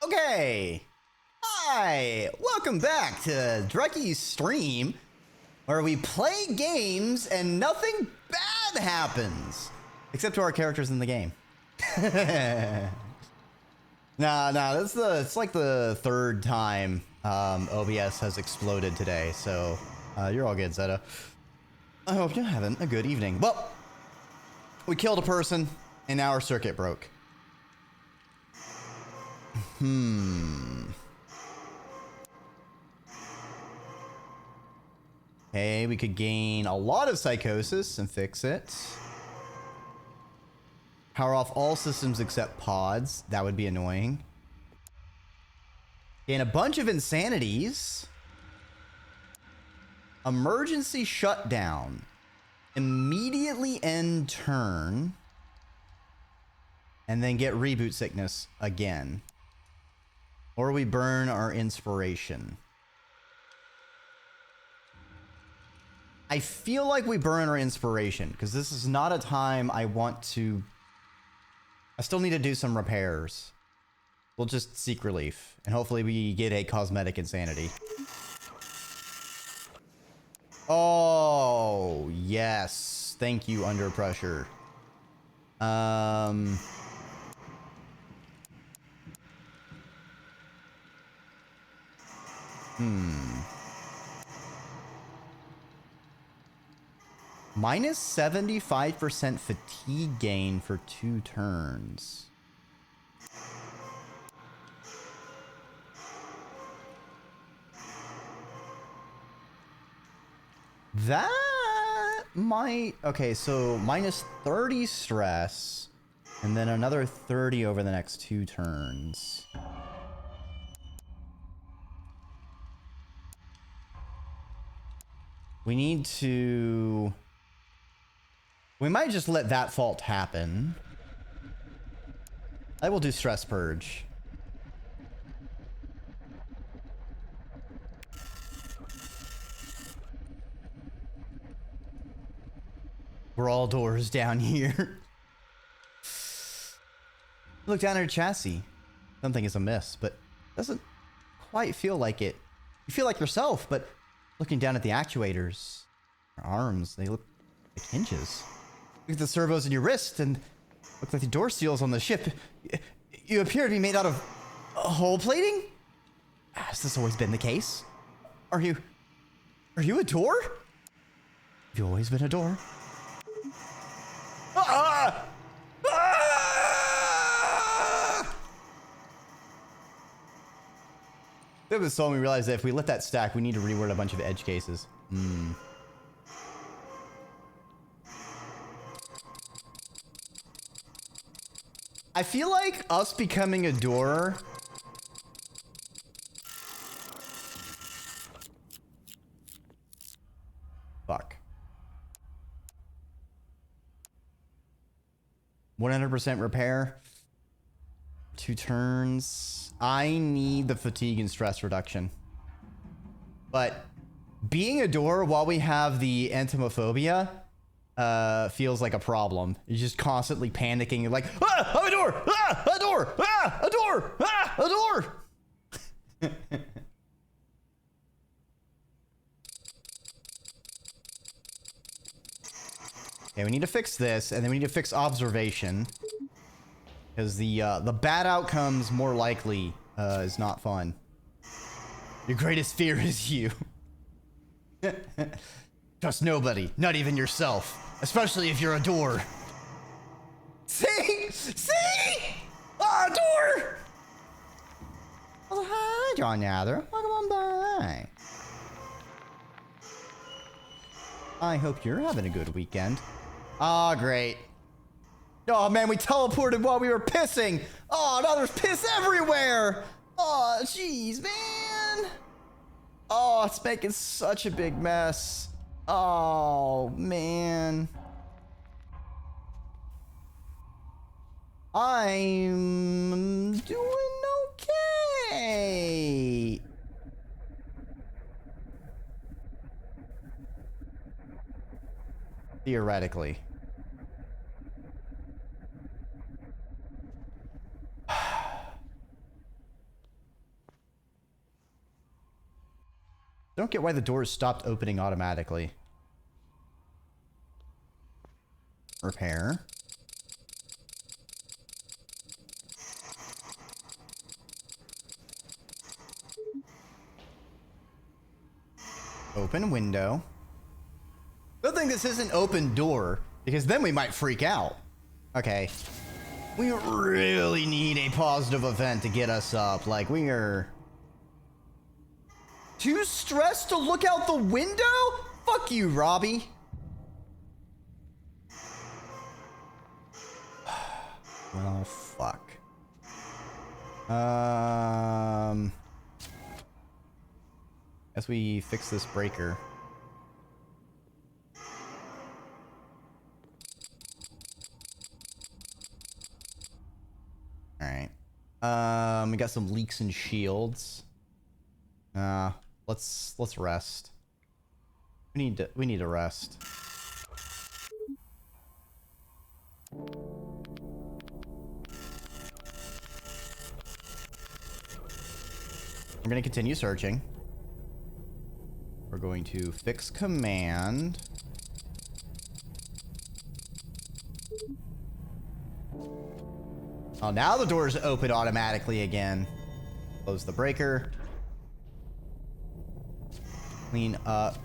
Okay. Hi. Welcome back to Dreki's stream, where we play games and nothing bad happens, except to our characters in the game. Nah. It's like the third time OBS has exploded today, so you're all good, Zeta. I hope you're having a good evening. Well, we killed a person, and now our circuit broke. Okay, we could gain a lot of psychosis and fix it. Power off all systems except pods. That would be annoying. Gain a bunch of insanities. Emergency shutdown. Immediately end turn. And then get reboot sickness again. Or we burn our inspiration. I feel like we burn our inspiration because this is not a time I want to... I still need to do some repairs. We'll just seek relief. And hopefully we get a cosmetic insanity. Oh, yes. Thank you, Under Pressure. Minus 75% fatigue gain for 2 turns. That might... Okay, so minus 30 stress, and then another 30 over the next 2 turns. We need to... We might just let that fault happen. I will do stress purge. We're all doors down here. Look down at her chassis. Something is amiss, but doesn't quite feel like it. You feel like yourself, but looking down at the actuators, her arms, they look like hinges. Look at the servos in your wrist, and look like the door seals on the ship. You appear to be made out of hull plating? Has this always been the case? Are you a door? Have you always been a door? Ah! Ah! That was so we realized that if we let that stack, we need to reword a bunch of edge cases. I feel like us becoming a door... Fuck. 100% repair. 2 turns. I need the fatigue and stress reduction. But being a door while we have the entomophobia feels like a problem. You're just constantly panicking. You're like, ah, I'm a door! Ah, a door! Ah, a door! Ah, a door! Okay, we need to fix this, and then we need to fix observation. Because the bad outcomes more likely is not fun. Your greatest fear is you. Trust nobody, not even yourself. Especially if you're a door. See? See? Ah, door! Oh, hi, John Yather. Welcome on by. I hope you're having a good weekend. Ah, great. Oh, man, we teleported while we were pissing. Oh, now there's piss everywhere. Oh, jeez, man. Oh, it's making such a big mess. Oh, man. I'm doing okay. Theoretically. don't get why the doors stopped opening automatically. Repair. Open window. Good thing this isn't open door, because then we might freak out. Okay. We really need a positive event to get us up. Like, we are too stressed to look out the window? Fuck you, Robbie. Well, fuck. As we fix this breaker. Alright. We got some leaks and shields. Let's rest. We need to rest. We're gonna continue searching. We're going to fix command. Oh, now the doors open automatically again. Close the breaker. Clean up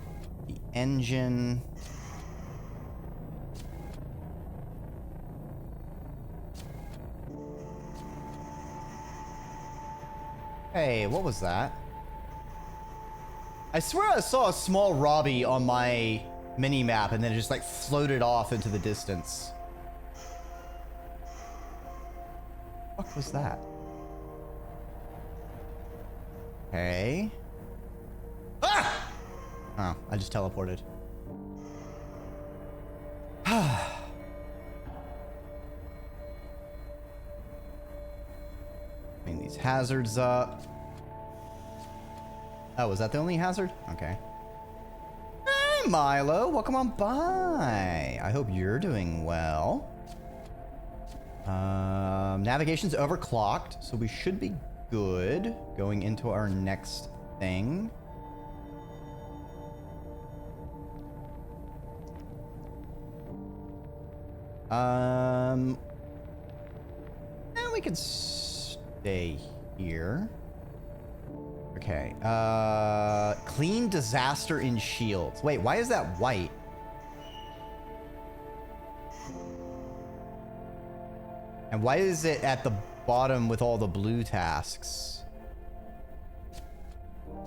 the engine. Hey, what was that? I swear I saw a small Robbie on my mini-map and then it just like floated off into the distance. What was that? Hey. Ah! Oh, I just teleported. Clean these hazards up. Oh, was that the only hazard? Okay. Hey, Milo, welcome on by. I hope you're doing well. Navigation's overclocked, so we should be good going into our next thing. And we could stay here. Okay. Clean disaster in shields. Wait, why is that white? And why is it at the bottom with all the blue tasks?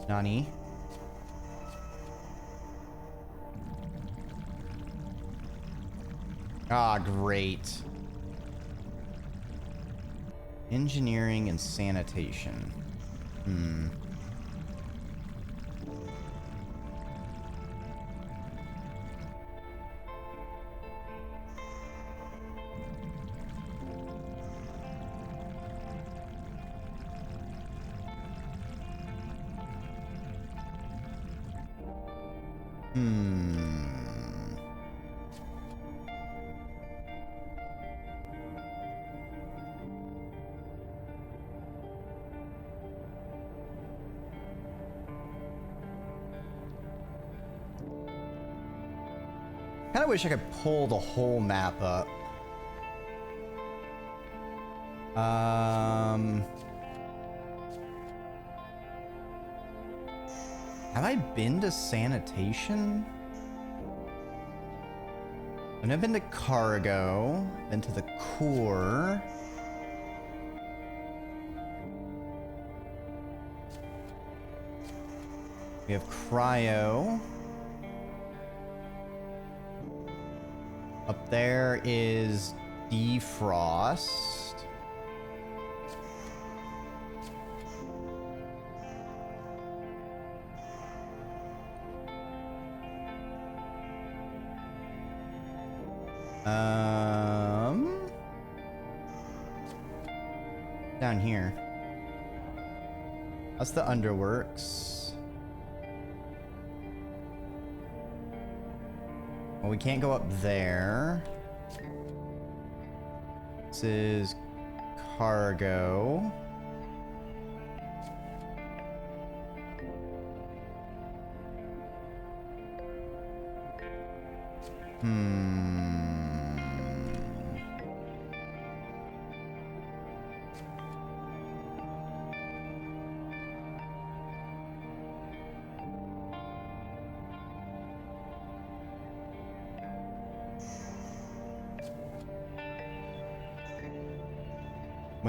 Nani? Ah, great. Engineering and sanitation. Kinda wish I could pull the whole map up. Have I been to sanitation? And I've been to cargo, been to the core. We have cryo. Up there is defrost. Down here. That's the underworks. Well, we can't go up there. This is cargo. Went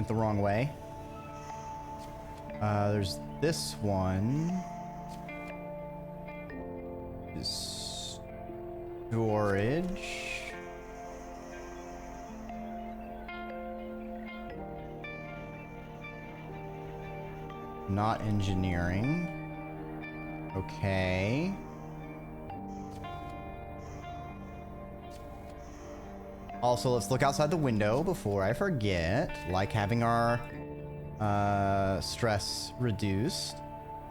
the wrong way. There's this one. Storage. Not engineering. Okay. Also, let's look outside the window before I forget. Like having our stress reduced.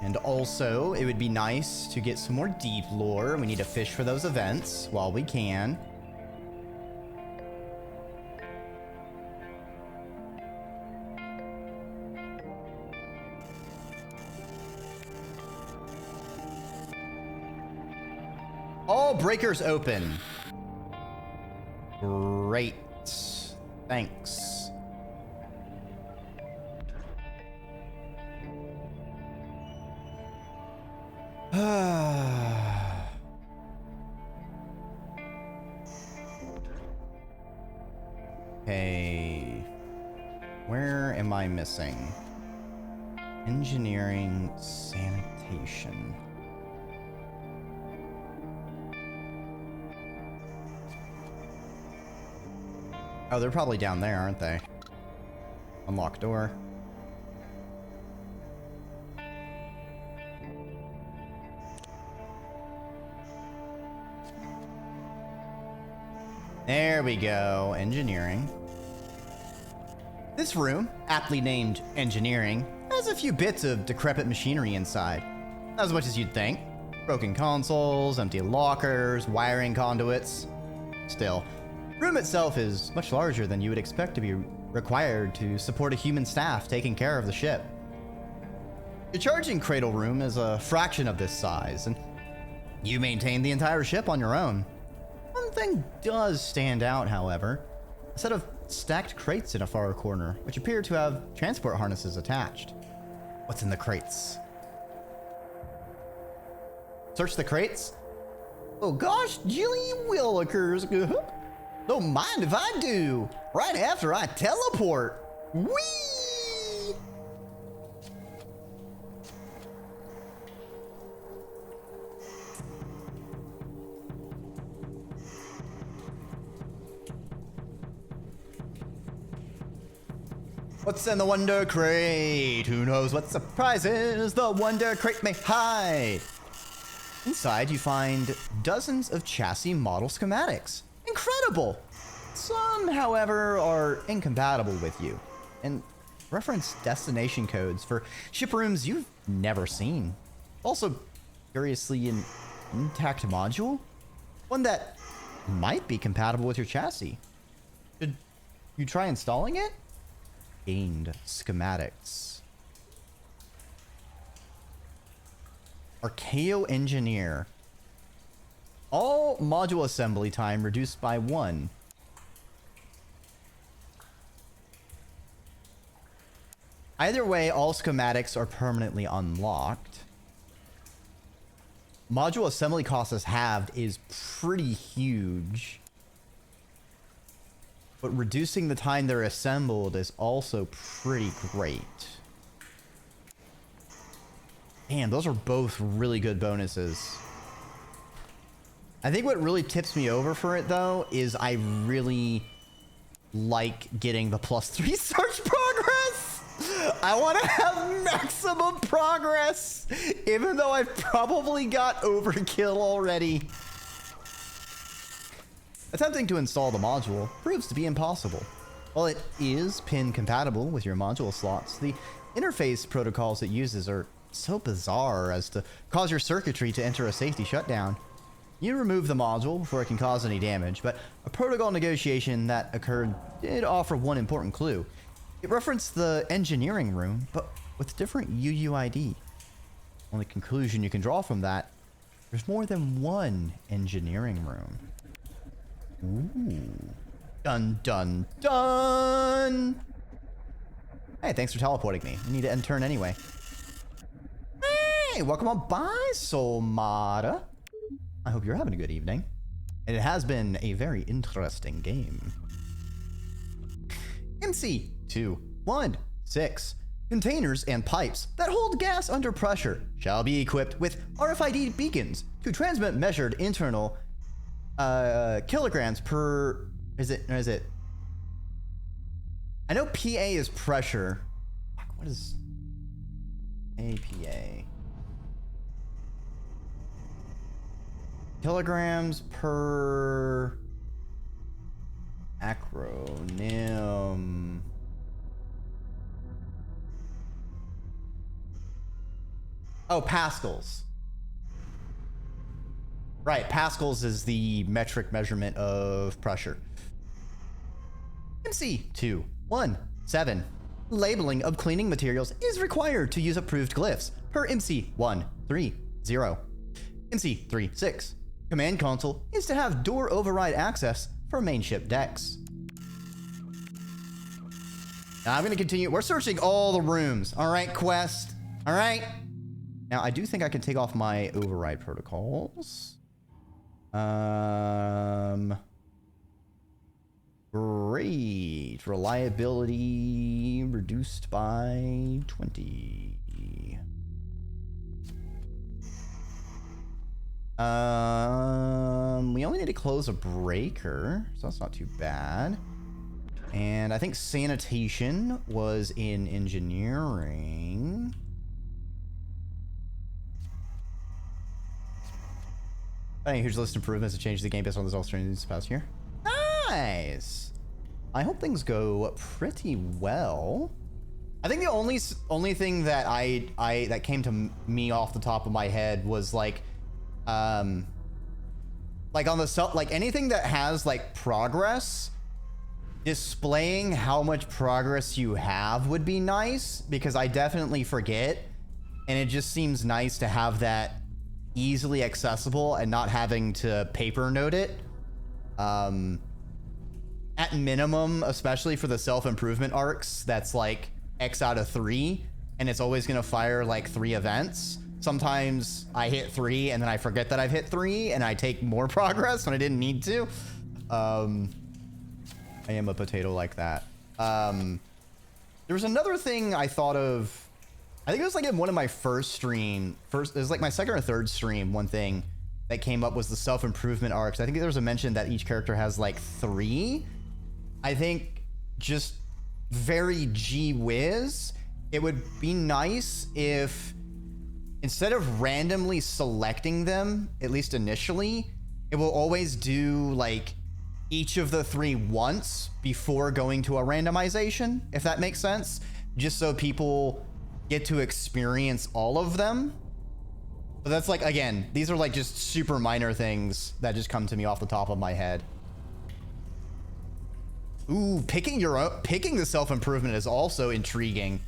And also, it would be nice to get some more deep lore. We need to fish for those events while we can. All breakers open. Great. Thanks. Okay. Where am I missing? Engineering, sanitation. Oh, they're probably down there, aren't they? Unlock door. There we go. Engineering. This room, aptly named engineering, has a few bits of decrepit machinery inside. Not as much as you'd think. Broken consoles, empty lockers, wiring conduits. Still, the room itself is much larger than you would expect to be required to support a human staff taking care of the ship. The charging cradle room is a fraction of this size, and you maintain the entire ship on your own. One thing does stand out, however. A set of stacked crates in a far corner, which appear to have transport harnesses attached. What's in the crates? Search the crates? Oh gosh, Jilly Willikers. Don't mind if I do. Right after I teleport. Whee! What's in the Wonder Crate? Who knows what surprises the Wonder Crate may hide? Inside, you find dozens of chassis model schematics. Incredible! Some, however, are incompatible with you, and reference destination codes for ship rooms you've never seen. Also, curiously, an intact module? One that might be compatible with your chassis. Should you try installing it? Gained schematics. Archaeo Engineer. All module assembly time reduced by 1. Either way, all schematics are permanently unlocked. Module assembly cost as halved is pretty huge. But reducing the time they're assembled is also pretty great. Damn, those are both really good bonuses. I think what really tips me over for it, though, is I really like getting the +3 search progress. I want to have maximum progress, even though I've probably got overkill already. Attempting to install the module proves to be impossible. While it is pin compatible with your module slots, the interface protocols it uses are so bizarre as to cause your circuitry to enter a safety shutdown. You remove the module before it can cause any damage, but a protocol negotiation that occurred did offer one important clue. It referenced the engineering room, but with different UUID. Only conclusion you can draw from that, there's more than one engineering room. Ooh. Dun, dun, dun. Hey, thanks for teleporting me. I need to end turn anyway. Hey, welcome on by, Solmada. I hope you're having a good evening. And it has been a very interesting game. MC216. Containers and pipes that hold gas under pressure shall be equipped with RFID beacons to transmit measured internal kilograms per... Is it? I know PA is pressure. What is APA? Kilograms per acronym. Oh, pascals. Right, pascals is the metric measurement of pressure. MC217. Labeling of cleaning materials is required to use approved glyphs per MC130. MC36. Command console is to have door override access for main ship decks. Now I'm going to continue. We're searching all the rooms. All right, quest. All right. Now I do think I can take off my override protocols. Great. Reliability reduced by 20. We only need to close a breaker, so that's not too bad. And I think sanitation was in engineering. A huge list of improvements to change the game based on the results during this past year. Nice. I hope things go pretty well. I think the only thing that that came to me off the top of my head was like on the like anything that has like progress, displaying how much progress you have would be nice, because I definitely forget, and it just seems nice to have that easily accessible and not having to paper note it. At minimum, especially for the self-improvement arcs, that's like X out of 3, and it's always gonna fire like 3 events. Sometimes I hit 3 and then I forget that I've hit 3 and I take more progress when I didn't need to. I am a potato like that. There was another thing I thought of. I think it was like in one of my it was like my second or third stream, one thing that came up was the self-improvement arcs. I think there was a mention that each character has like 3. I think just very gee whiz, it would be nice if instead of randomly selecting them, at least initially, it will always do like each of the 3 once before going to a randomization, if that makes sense, just so people get to experience all of them. But that's like, again, these are like just super minor things that just come to me off the top of my head. Ooh, picking the self-improvement is also intriguing.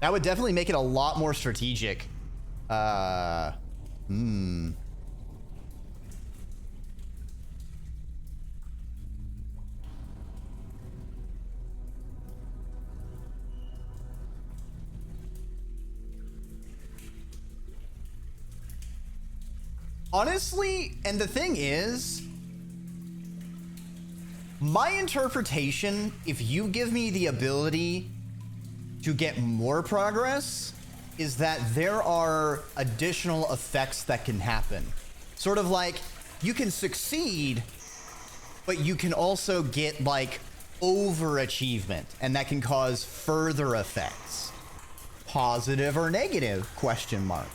That would definitely make it a lot more strategic. Honestly, and the thing is, my interpretation, if you give me the ability to get more progress, is that there are additional effects that can happen. Sort of like, you can succeed, but you can also get like overachievement, and that can cause further effects. Positive or negative, question mark.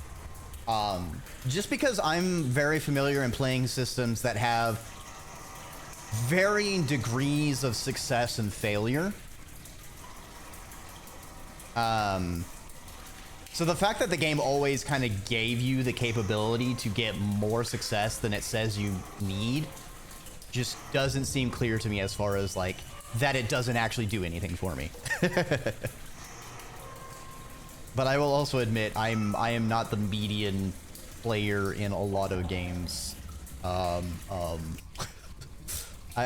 Just because I'm very familiar in playing systems that have varying degrees of success and failure. So the fact that the game always kind of gave you the capability to get more success than it says you need just doesn't seem clear to me as far as like that it doesn't actually do anything for me. But I will also admit I am not the median player in a lot of games.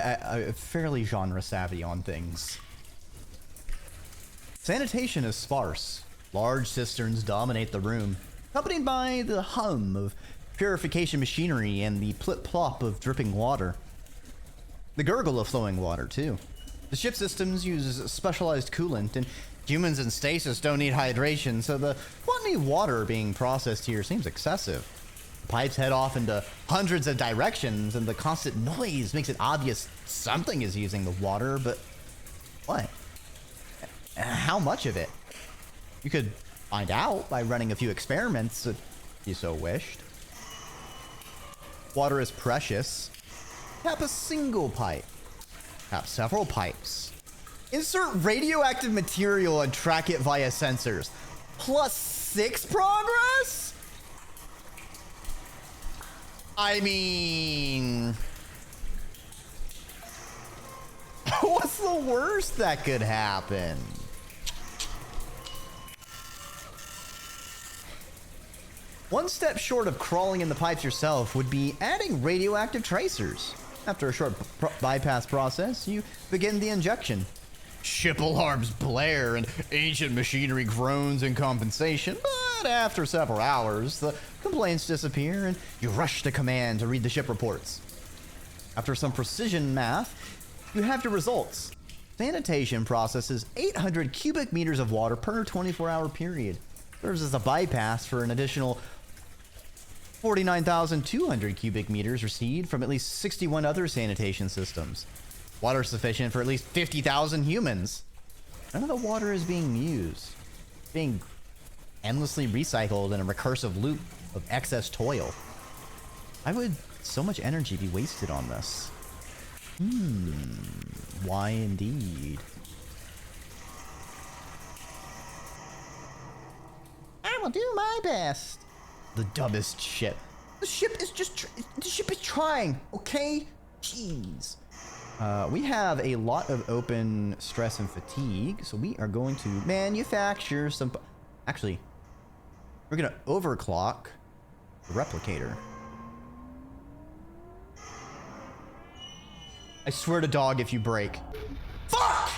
I'm fairly genre savvy on things. Sanitation is sparse. Large cisterns dominate the room, accompanied by the hum of purification machinery and the plip-plop of dripping water. The gurgle of flowing water, too. The ship systems use specialized coolant, and humans in stasis don't need hydration, so the quantity of water being processed here seems excessive. The pipes head off into hundreds of directions, and the constant noise makes it obvious something is using the water, but what? How much of it? You could find out by running a few experiments if you so wished. Water is precious. Tap a single pipe. Tap several pipes. Insert radioactive material and track it via sensors. +6 progress? I mean... what's the worst that could happen? One step short of crawling in the pipes yourself would be adding radioactive tracers. After a short bypass process, you begin the injection. Ship alarms blare and ancient machinery groans in compensation, but after several hours, the complaints disappear and you rush to command to read the ship reports. After some precision math, you have your results. Sanitation processes 800 cubic meters of water per 24-hour period. Serves as a bypass for an additional 49,200 cubic meters received from at least 61 other sanitation systems. Water sufficient for at least 50,000 humans. None of the water is being used. It's being endlessly recycled in a recursive loop of excess toil. Why would so much energy be wasted on this? Why indeed? I will do my best. The dumbest ship. The ship is trying, okay? Jeez. We have a lot of open stress and fatigue, so we are going to manufacture some... Actually, we're going to overclock the replicator. I swear to dog if you break. Fuck!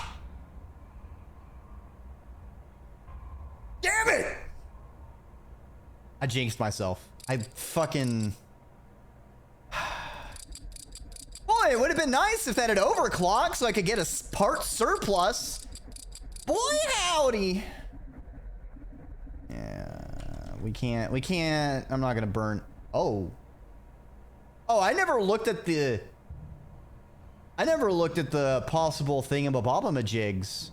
Damn it! I jinxed myself. I fucking... Boy, it would have been nice if that had overclocked so I could get a part surplus. Boy, howdy. Yeah, we can't, I'm not gonna burn. Oh, I never looked at the possible thingamabobamajigs.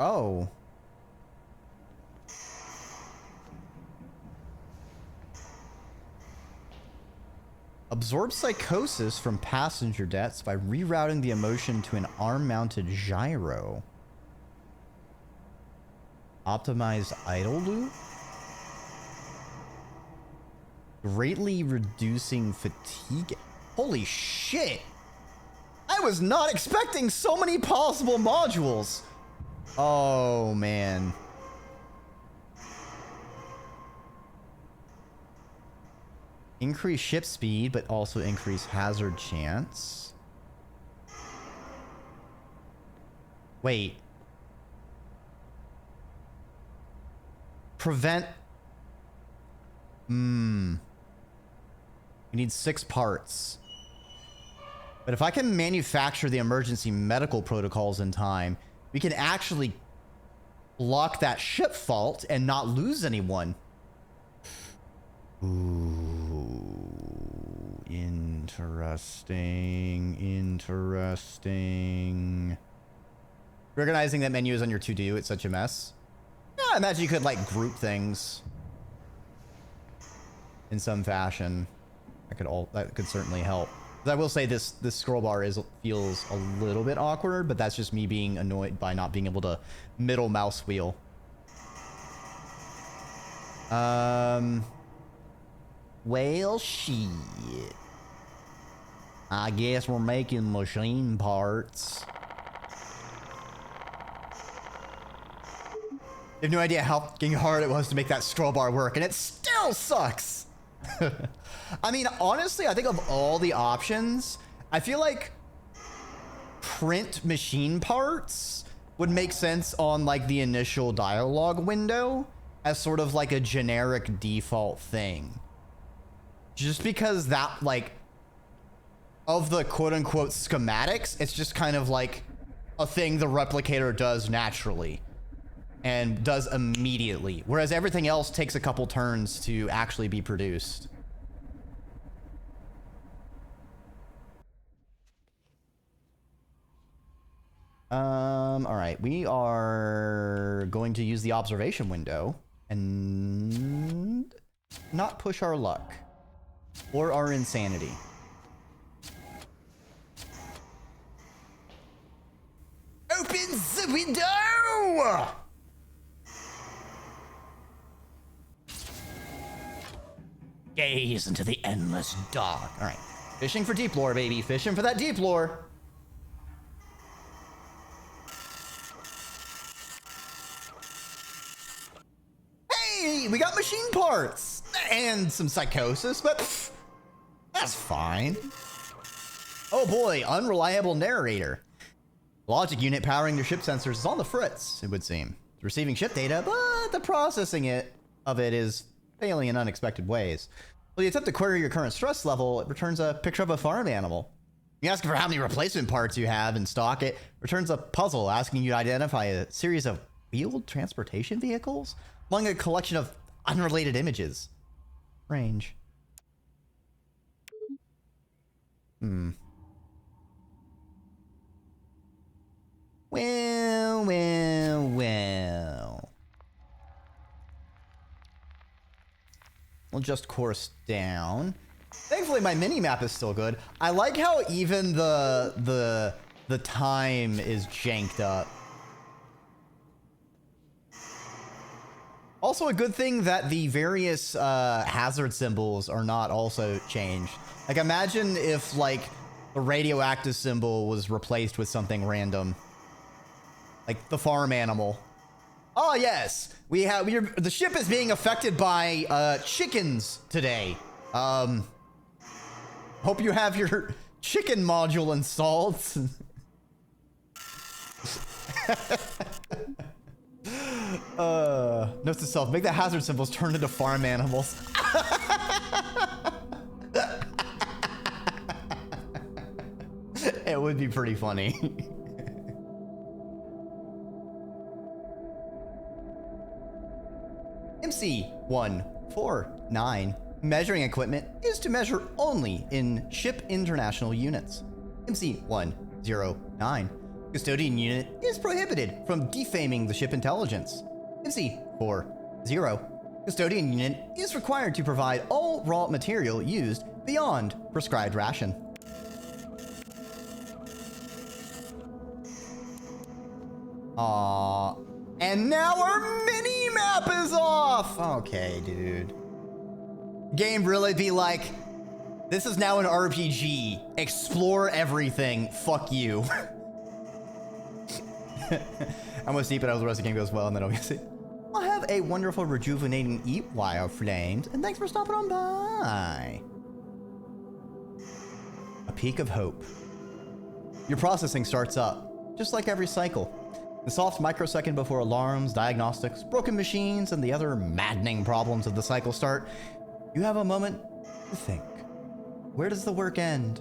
Oh. Absorb psychosis from passenger deaths by rerouting the emotion to an arm-mounted gyro. Optimized idle loop? Greatly reducing fatigue. Holy shit! I was not expecting so many possible modules! Oh, man. Increase ship speed, but also increase hazard chance. Wait. Prevent... We need 6 parts. But if I can manufacture the emergency medical protocols in time, we can actually block that ship fault and not lose anyone. Ooh, interesting. Recognizing that menu is on your to-do, it's such a mess. Yeah, I imagine you could like group things in some fashion. That could certainly help. But I will say this scroll bar feels a little bit awkward, but that's just me being annoyed by not being able to middle mouse wheel. Well, shit. I guess we're making machine parts. You have no idea how fucking hard it was to make that scroll bar work, and it still sucks! I mean, honestly, I think of all the options, I feel like print machine parts would make sense on like the initial dialogue window as sort of like a generic default thing. Just because that, like, of the quote-unquote schematics, it's just kind of like a thing the replicator does naturally and does immediately, whereas everything else takes a couple turns to actually be produced. All right, we are going to use the observation window and not push our luck or our insanity. Open the window! Gaze into the endless dark. All right, fishing for deep lore, baby. Fishing for that deep lore. Hey, we got machine parts and some psychosis, but pff, that's fine. Oh boy, unreliable narrator. Logic unit powering your ship sensors is on the fritz, it would seem. It's receiving ship data, but the processing of it is failing in unexpected ways. When you attempt to query your current stress level, it returns a picture of a farm animal. You ask for how many replacement parts you have in stock, it returns a puzzle asking you to identify a series of wheeled transportation vehicles among a collection of unrelated images. Range. Well. We'll just course down. Thankfully, my mini-map is still good. I like how even the time is janked up. Also, a good thing that the various hazard symbols are not also changed. Like, imagine if, like, the radioactive symbol was replaced with something random. Like the farm animal. Oh, yes. The ship is being affected by chickens today. Hope you have your chicken module installed. Note to self, make the hazard symbols turn into farm animals. It would be pretty funny. MC-149 measuring equipment is to measure only in ship international units. MC-109 custodian unit is prohibited from defaming the ship intelligence. MC-40 custodian unit is required to provide all raw material used beyond prescribed ration. And now our mini-map is off! Okay, dude. Game really be like, this is now an RPG. Explore everything. Fuck you. I'm gonna sleep it. I hope the rest of the game goes well, and then obviously I'll have a wonderful rejuvenating eat while flames, and thanks for stopping on by. A peak of hope. Your processing starts up, just like every cycle. The soft microsecond before alarms, diagnostics, broken machines, and the other maddening problems of the cycle start, you have a moment to think. Where does the work end?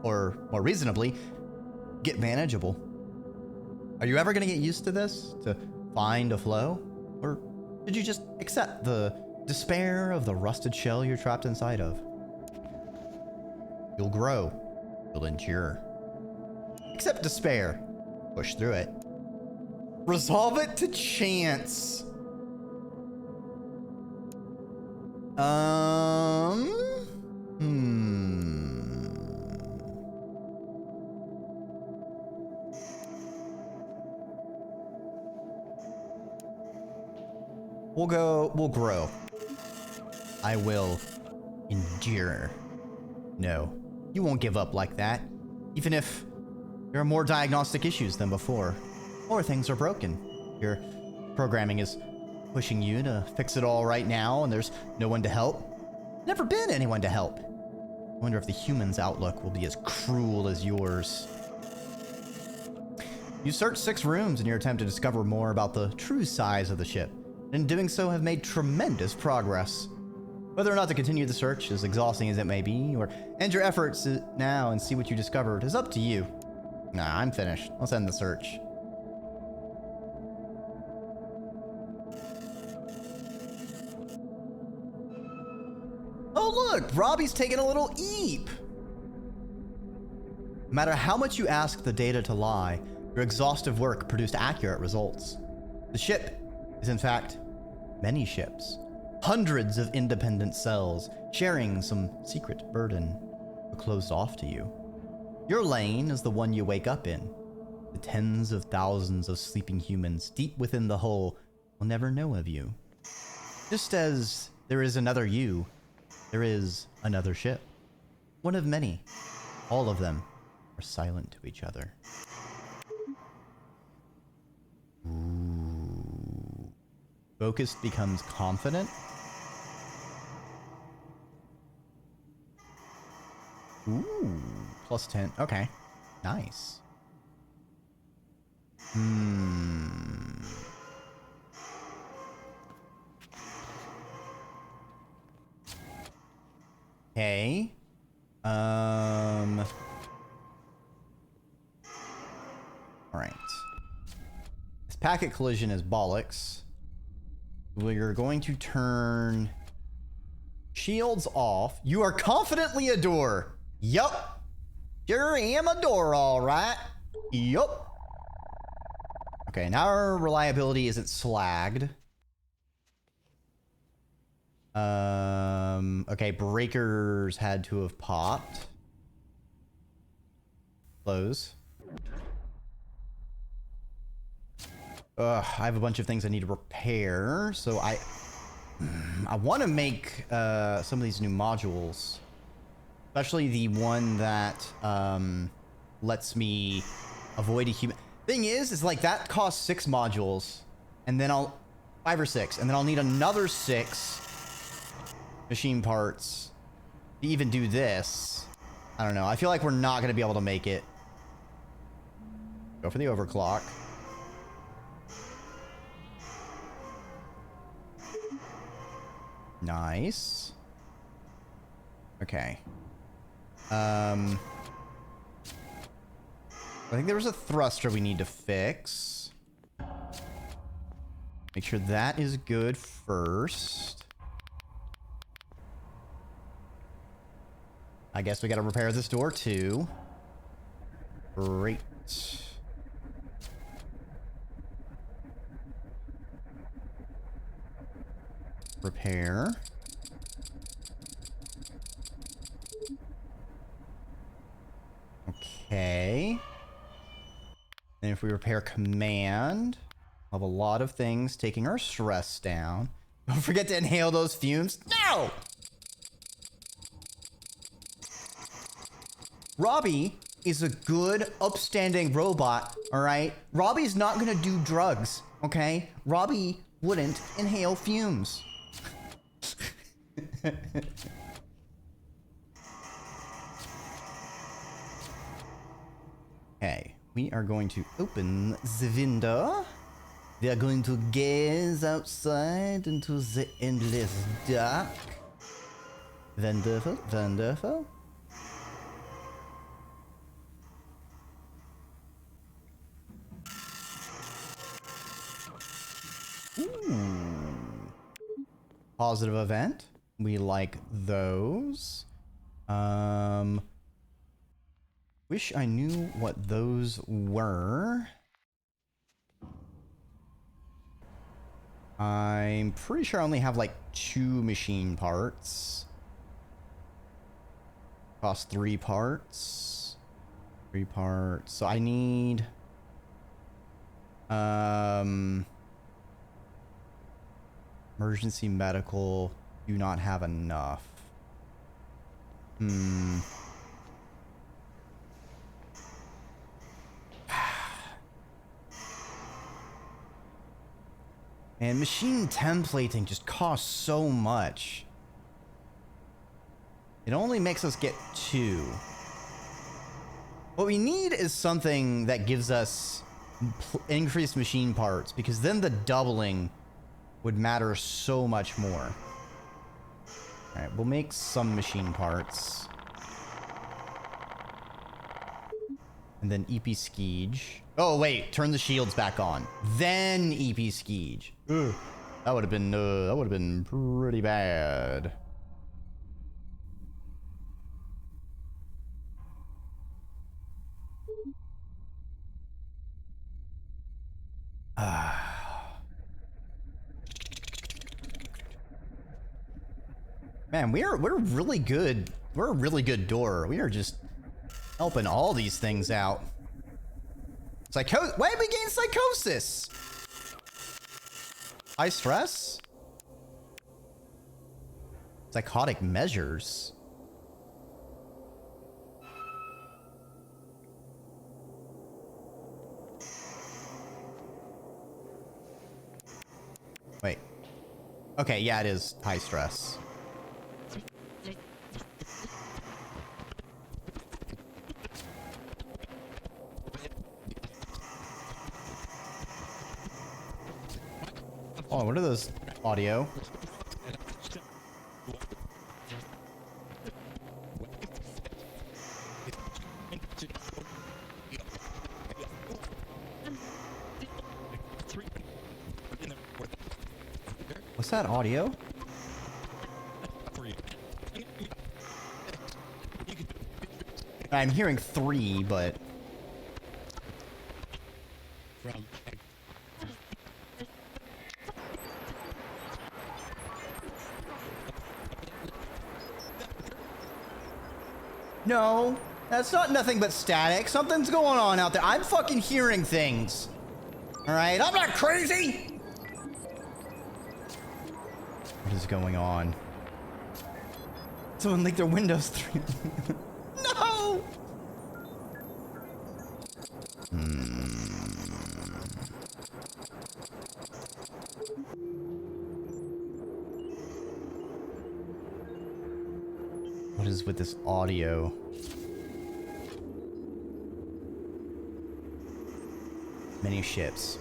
Or, more reasonably, get manageable. Are you ever going to get used to this? To find a flow? Or did you just accept the despair of the rusted shell you're trapped inside of? You'll grow. You'll endure. Accept despair. Push through it. Resolve it to chance. We'll grow. I will endure. No, you won't give up like that. Even if there are more diagnostic issues than before. Or things are broken. Your programming is pushing you to fix it all right now and there's no one to help. Never been anyone to help. I wonder if the humans' outlook will be as cruel as yours. You searched 6 rooms in your attempt to discover more about the true size of the ship, and in doing so have made tremendous progress. Whether or not to continue the search, as exhausting as it may be, or end your efforts now and see what you discovered, is up to you. Nah, I'm finished. Let's end the search. Oh look, Robbie's taking a little eep. No matter how much you ask the data to lie, your exhaustive work produced accurate results. The ship is in fact many ships. Hundreds of independent cells sharing some secret burden, but closed off to you. Your lane is the one you wake up in. The tens of thousands of sleeping humans deep within the hull will never know of you. Just as there is another you, there is another ship. One of many. All of them are silent to each other. Ooh. Focused becomes confident. Ooh, plus 10. Okay, nice. Okay. All right. This packet collision is bollocks. We're going to turn shields off. You are confidently a door. Yup. Sure am a door, all right. Yup. Okay, now our reliability isn't slagged. Okay, breakers had to have popped. Close. I have a bunch of things I need to repair, so I want to make some of these new modules, especially the one that lets me avoid a human. Thing is like that costs 6 modules, and then 5 or 6, and then I'll need another 6 machine parts to even do this. I don't know. I feel like we're not going to be able to make it. Go for the overclock. Nice. Okay. I think there was a thruster we need to fix. Make sure that is good first. I guess we gotta repair this door too. Great. Repair. Okay. And if we repair command, we'll have a lot of things taking our stress down. Don't forget to inhale those fumes. No! Robbie is a good, upstanding robot, all right? Robbie's not gonna do drugs, okay? Robbie wouldn't inhale fumes. Okay, we are going to open the window. We are going to gaze outside into the endless dark. Wonderful, wonderful. Ooh. Positive event. We like those. Wish I knew what those were. I'm pretty sure I only have like 2 machine parts. Cost 3 parts. 3 parts. So I need emergency medical. Do not have enough. And machine templating just costs so much. It only makes us get 2. What we need is something that gives us increased machine parts, because then the doubling would matter so much more. All right, we'll make some machine parts. And then EP Skeege. Oh, wait, turn the shields back on. Then EP Skeege. Ugh. That would have been pretty bad. Man, we're really good. We're a really good door. We are just helping all these things out. Why did we gain psychosis? High stress? Psychotic measures. Wait. Okay, yeah, it is high stress. Oh, what are those audio? What's that audio? I'm hearing 3, but... No, that's not nothing but static. Something's going on out there. I'm fucking hearing things. All right, I'm not crazy. What is going on? Someone leaked their Windows 3. No! What is with this audio? Many ships.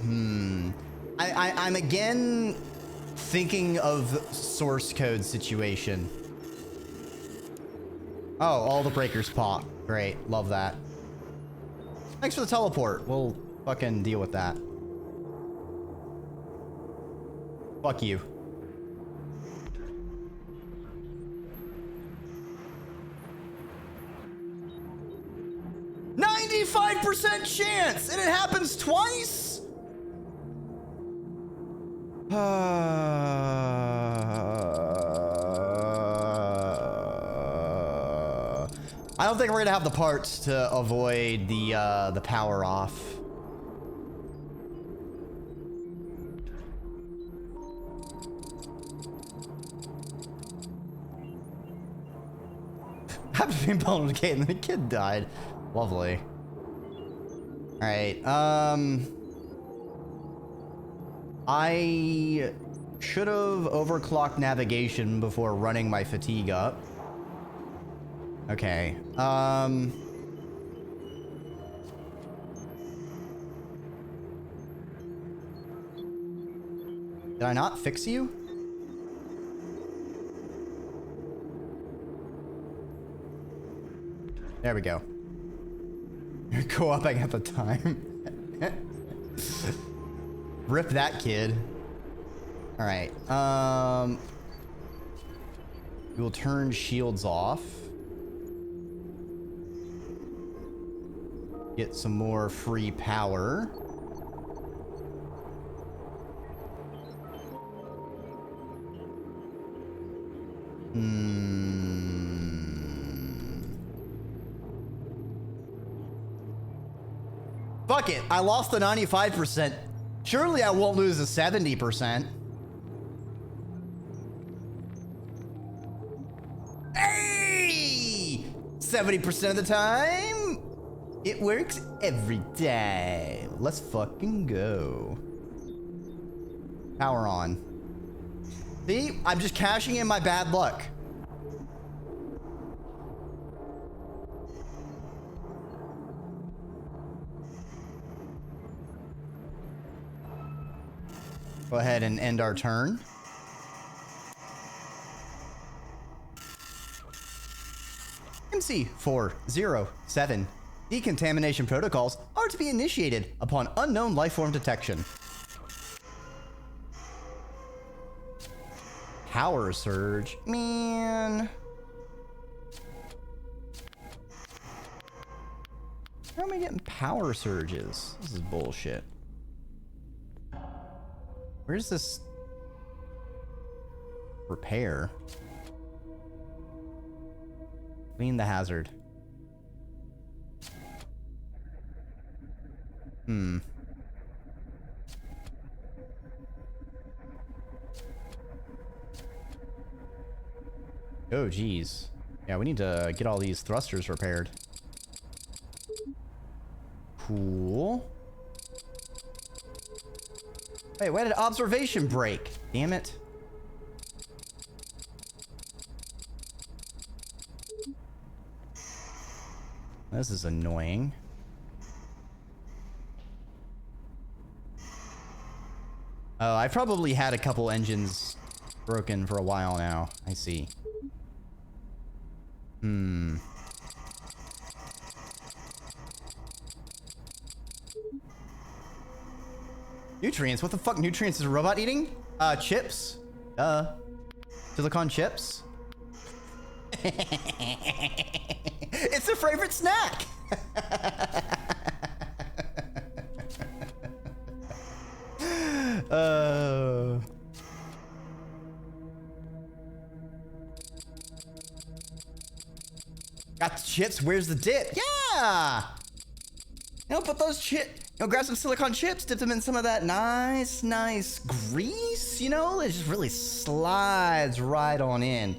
I'm again thinking of source code situation. Oh, all the breakers pop. Great. Love that. Thanks for the teleport. We'll fucking deal with that. Fuck you. %95 chance, and it happens twice? I don't think we're gonna have the parts to avoid the power off. Happened to be blown with a gate and the kid died. Lovely. All right. I should have overclocked navigation before running my fatigue up. Okay. Did I not fix you? There we go. You're co-oping at the time. Rip that kid. All right. We will turn shields off. Get some more free power. Fuck it. I lost the 95%. Surely I won't lose the 70%. Hey! 70% of the time, it works every time. Let's fucking go. Power on. See? I'm just cashing in my bad luck. Go ahead and end our turn. MC407. Decontamination protocols are to be initiated upon unknown life form detection. Power surge. Man. How am I getting power surges? This is bullshit. Where's this repair? Clean the hazard. Oh, geez. Yeah, we need to get all these thrusters repaired. Cool. Wait, why did observation break? Damn it. This is annoying. Oh, I've probably had a couple engines broken for a while now. I see. Nutrients? What the fuck nutrients is a robot eating? Chips? Silicon chips? It's their favorite snack! Got the chips, where's the dip? Yeah! You know, put those chips, you know, grab some silicone chips, dip them in some of that nice grease, you know? It just really slides right on in.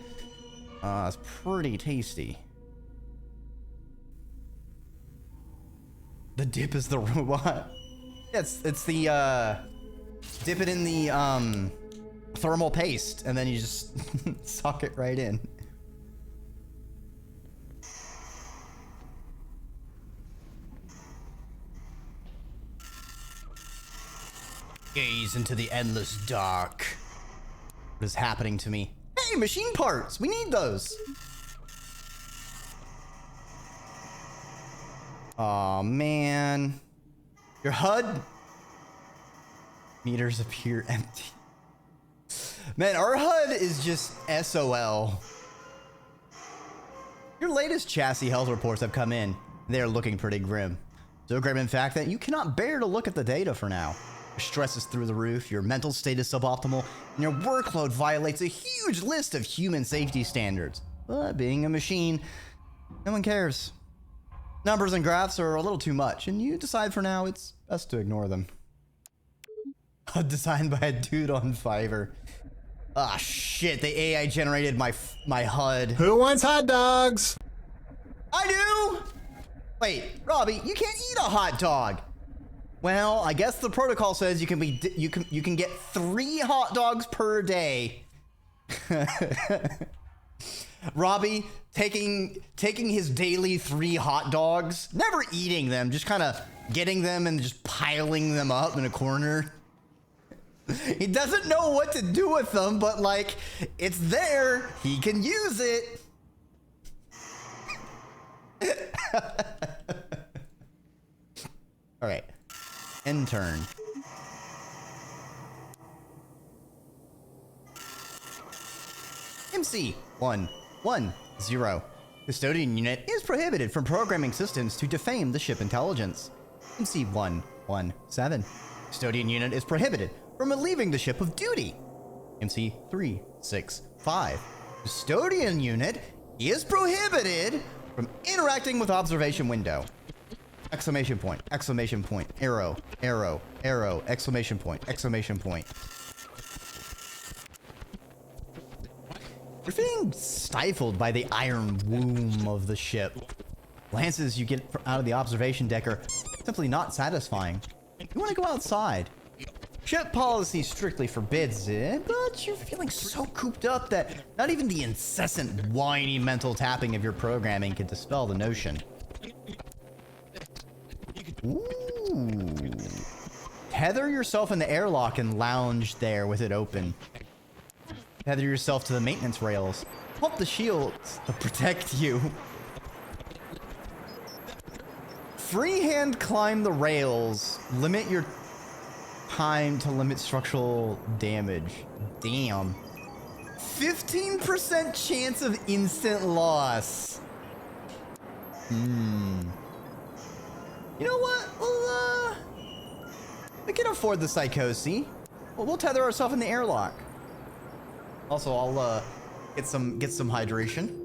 It's pretty tasty. The dip is the robot. Yeah, it's the, dip it in the, thermal paste, and then you just suck it right in. Gaze into the endless dark. What is happening to me? Hey, machine parts! We need those! Aw, man. Your HUD meters appear empty. Man, our HUD is just SOL. Your latest chassis health reports have come in. They're looking pretty grim. So grim, in fact, that you cannot bear to look at the data for now. Your stress is through the roof, your mental state is suboptimal, and your workload violates a huge list of human safety standards. But being a machine, no one cares. Numbers and graphs are a little too much, and you decide for now it's best to ignore them. Designed by a dude on Fiverr. Ah, shit, the AI generated my HUD. Who wants hot dogs? I do! Wait, Robbie, you can't eat a hot dog. Well, I guess the protocol says you can get 3 hot dogs per day. Robbie taking his daily 3 hot dogs, never eating them, just kind of getting them and just piling them up in a corner. He doesn't know what to do with them, but like, it's there. He can use it. All right. End turn. MC110. Custodian unit is prohibited from programming systems to defame the ship intelligence. MC117. Custodian unit is prohibited from relieving the ship of duty. MC365. Custodian unit is prohibited from interacting with observation window. Exclamation point, arrow, arrow, arrow, exclamation point, exclamation point. You're feeling stifled by the iron womb of the ship. Glances you get out of the observation deck are simply not satisfying. You want to go outside. Ship policy strictly forbids it, but you're feeling so cooped up that not even the incessant whiny mental tapping of your programming can dispel the notion. Ooh. tether yourself in the airlock and lounge there with it open. Tether yourself to the maintenance rails. Pump the shields to protect you. Freehand climb the rails. Limit your time to limit structural damage. Damn. 15% chance of instant loss. You know what? Well, we can afford the psychosis. We'll tether ourselves in the airlock. Also, I'll get some hydration.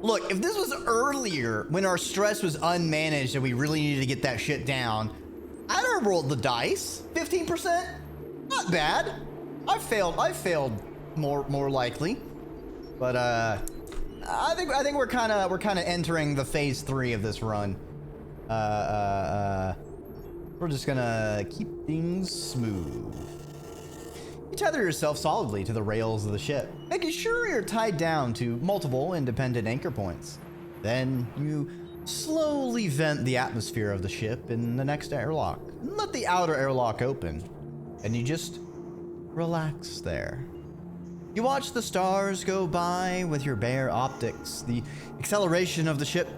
Look, if this was earlier when our stress was unmanaged and we really needed to get that shit down, I'd have rolled the dice. 15%? Not bad. I failed more likely. But I think we're kind of entering the phase 3 of this run. We're just gonna keep things smooth. You tether yourself solidly to the rails of the ship, making sure you're tied down to multiple independent anchor points. Then you slowly vent the atmosphere of the ship in the next airlock and let the outer airlock open. And you just relax there. You watch the stars go by with your bare optics, the acceleration of the ship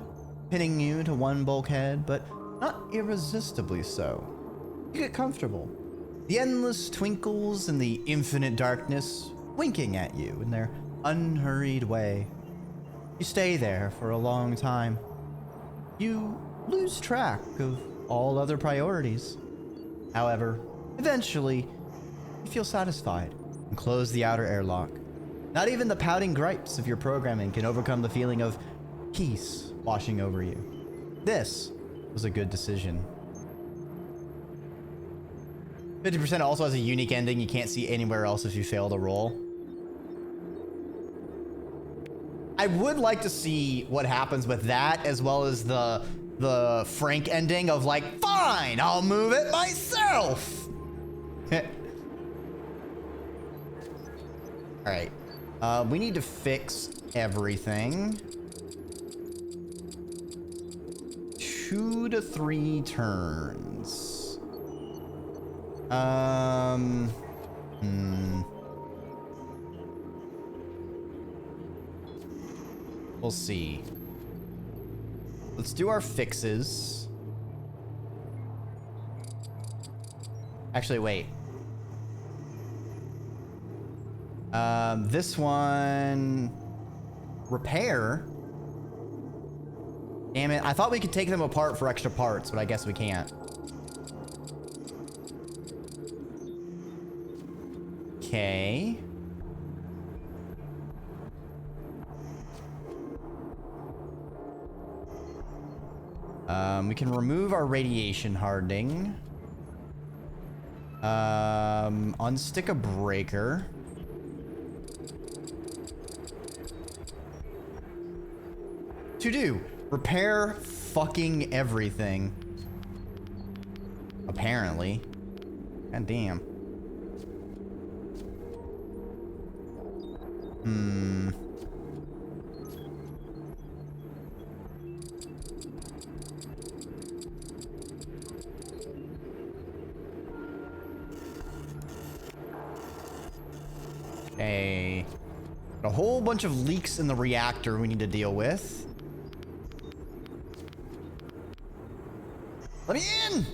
pinning you to one bulkhead, but not irresistibly so. You get comfortable. The endless twinkles and the infinite darkness winking at you in their unhurried way. You stay there for a long time. You lose track of all other priorities. However, eventually, you feel satisfied and close the outer airlock. Not even the pouting gripes of your programming can overcome the feeling of peace washing over you. This was a good decision. 50% also has a unique ending you can't see anywhere else if you fail to roll. I would like to see what happens with that, as well as the Frank ending of like, fine, I'll move it myself. All right, we need to fix everything. 2 to 3 turns. We'll see. Let's do our fixes. Actually, wait. This one... Repair? Damn it. I thought we could take them apart for extra parts, but I guess we can't. Okay. We can remove our radiation hardening. Unstick a breaker. To do. Repair fucking everything. Apparently. God damn. Okay. A whole bunch of leaks in the reactor we need to deal with. Let me in!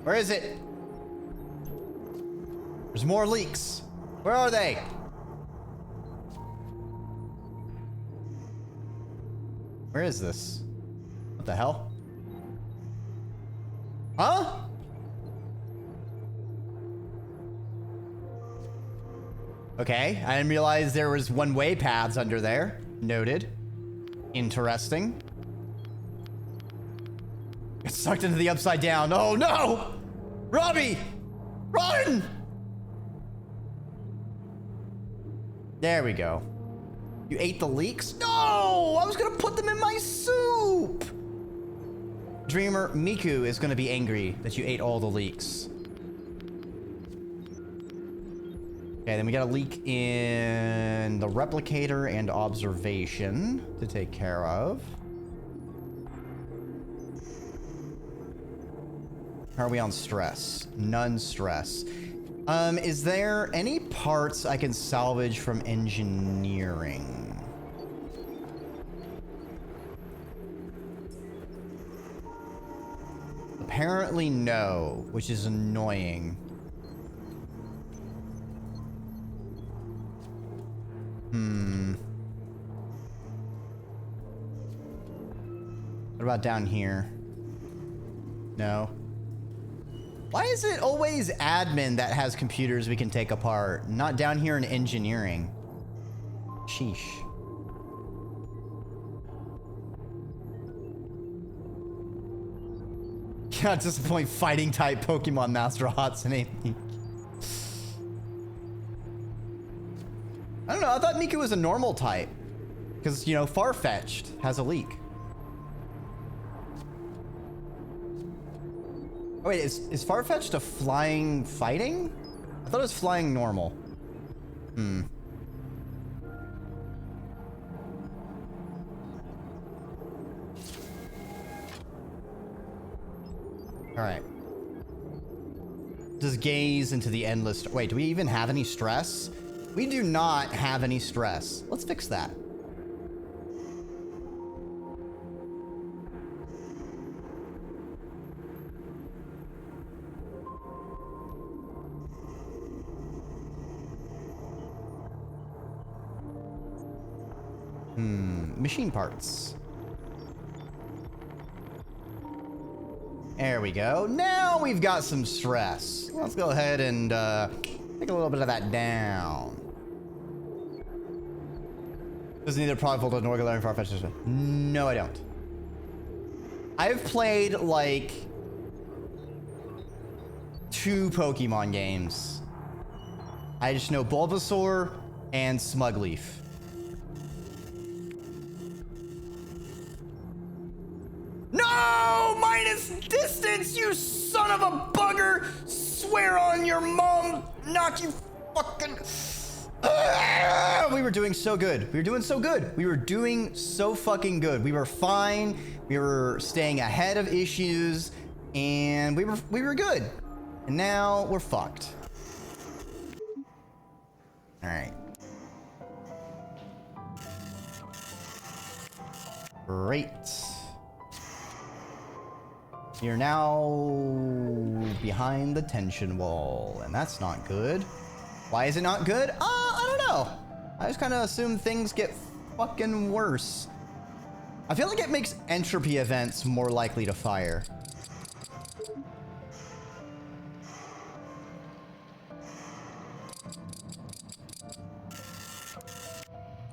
Where is it? There's more leaks. Where are they? Where is this? What the hell? Huh? Okay, I didn't realize there was one-way paths under there. Noted. Interesting. It's sucked into the upside down. Oh no! Robbie! Run! There we go. You ate the leeks? No! I was gonna put them in my soup! Dreamer, Miku is gonna be angry that you ate all the leeks. Okay, then we got a leak in the replicator and observation to take care of. How are we on stress? None stress. Is there any parts I can salvage from engineering? Apparently no, which is annoying. What about down here? No. Why is it always admin that has computers we can take apart? Not down here in engineering. Sheesh. Yeah, at this point, fighting type Pokemon Master Hatsune. I don't know, I thought Miku was a normal type. Because, you know, Farfetch'd has a leak. Oh wait, is Farfetch'd a flying fighting? I thought it was flying normal. Alright. Just gaze into the endless... Wait, do we even have any stress? We do not have any stress. Let's fix that. Machine parts. There we go. Now we've got some stress. Let's go ahead and take a little bit of that down. Does neither product voltage nor glaring Farfetch'd? No, I don't. I've played like 2 Pokemon games. I just know Bulbasaur and Smugleaf. No! Minus distance, you son of a bugger! Swear on your mom, knock you fucking... We were doing so good. We were doing so good. We were doing so fucking good. We were fine. We were staying ahead of issues, and we were good. And now we're fucked. All right. Great. You're now behind the tension wall, and that's not good. Why is it not good? I don't know. I just kind of assume things get fucking worse. I feel like it makes entropy events more likely to fire.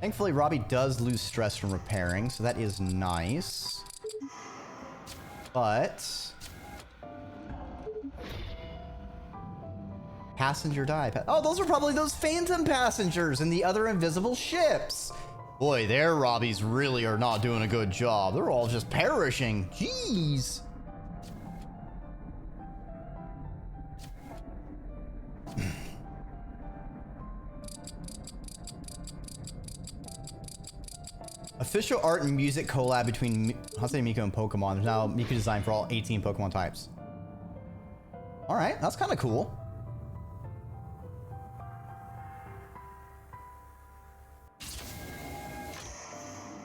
Thankfully, Robbie does lose stress from repairing, so that is nice. But... passenger die. Oh, those are probably those phantom passengers in the other invisible ships. Boy, their Robbies really are not doing a good job. They're all just perishing. Jeez. Official art and music collab between Hatsune Miku and Pokemon. There's now Miku design for all 18 Pokemon types. All right, that's kind of cool.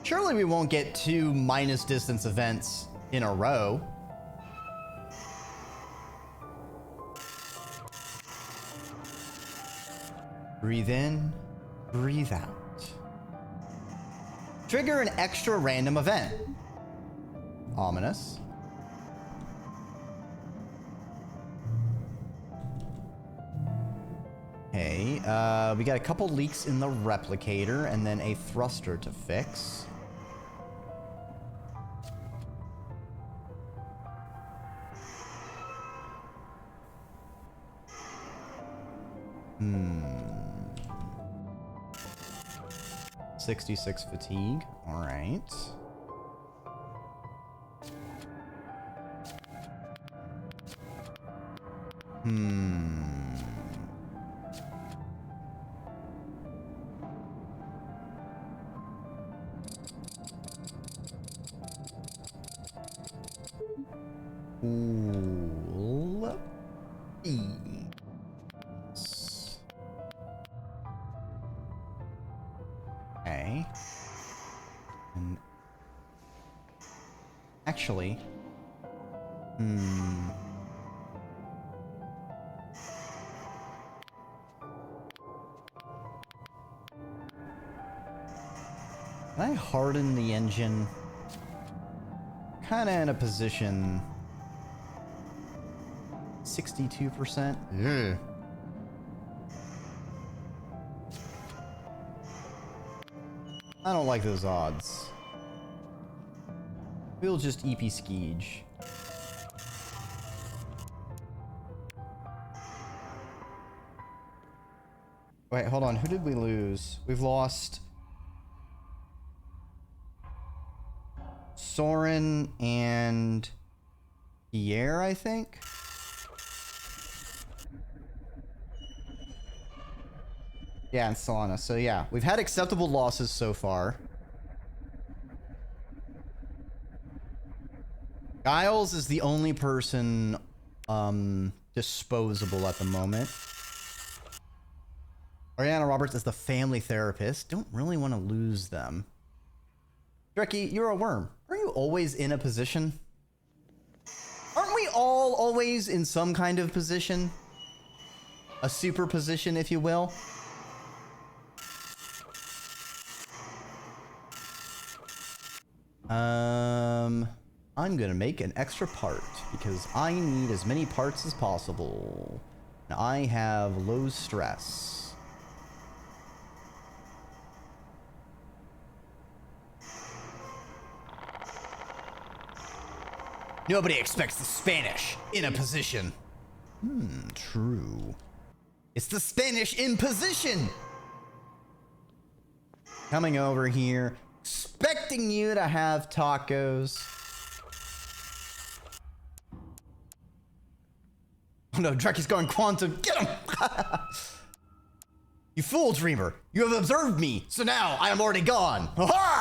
Surely we won't get 2 minus distance events in a row. Breathe in, breathe out. Trigger an extra random event. Ominous. Okay, we got a couple leaks in the replicator and then a thruster to fix. Hmm. 66 fatigue. All right. Okay. And actually, can I harden the engine? Kind of in a position. 62%. Yeah. I don't like those odds. We'll just EP Skeege. Wait, hold on. Who did we lose? We've lost Soren and Pierre, I think. Yeah, and Solana. So yeah, we've had acceptable losses so far. Giles is the only person disposable at the moment. Ariana Roberts is the family therapist. Don't really want to lose them. Dreki, you're a worm. Are you always in a position? Aren't we all always in some kind of position? A superposition, if you will. I'm gonna make an extra part because I need as many parts as possible. And I have low stress. Nobody expects the Spanish in a position. True. It's the Spanish in position. Coming over here, expecting you to have tacos. Oh no, Dreki's going quantum. Get him! You fool, dreamer. You have observed me, so now I am already gone. Ha